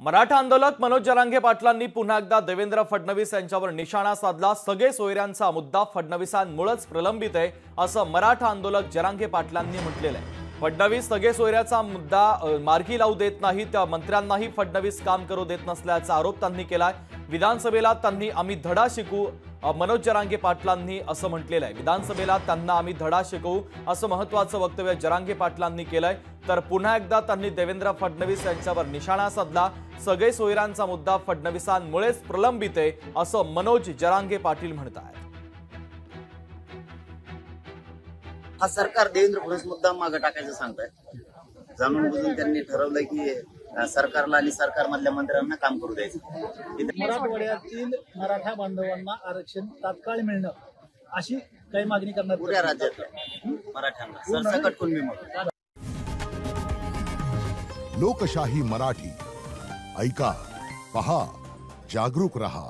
मराठा आंदोलक मनोज जरांगे पाटलांनी पुन्हा एकदा देवेंद्र फडणवीस यांच्यावर निशाणा साधला। सगळे सोयऱ्यांचा मुद्दा फडणवीसांमुळेच प्रलंबित आहे असं मराठा आंदोलक जरांगे पाटलांनी म्हटलेलं आहे। फडणवीस सगळे सोयऱ्याचा मुद्दा मार्गी लावू देत नाही, त्या मंत्र्यांनाही फडणवीस काम करू देत नसल्याचा आरोप त्यांनी केलाय। विधानसभेला त्यांनी आम्ही धडा शिकू मनोज जरांगे पाटलांनी असं म्हटलेलं आहे। विधानसभेला त्यांना आम्ही धडा शिकवू असं महत्त्वाचं वक्तव्य जरांगे पाटलांनी केलंय। तर पुन्हा एकदा त्यांनी देवेंद्र फडणवीस यांच्यावर निशाणा साधला। सगळे सोयऱ्यांचा मुद्दा फडणवीसांमुळेच प्रलंबित आहे असं मनोज जरांगे पाटील म्हणतात। हा सरकार देवेंद्र फडणवीस मुद्दा मागे टाकायचं सांगताय। जाणून बुजून त्यांनी ठरवलं की सरकारला आणि सरकारमधल्या मंत्र्यांना काम करू द्यायचं। मराठवाड्यातील मराठा बांधवांना आरक्षण तात्काळ मिळणं अशी काही मागणी करणार पुऱ्या राज्यातल्या मराठ्यांना सरसकट कुणबी मग लोकशाही मराठी ऐका, पहा, जागरूक रहा।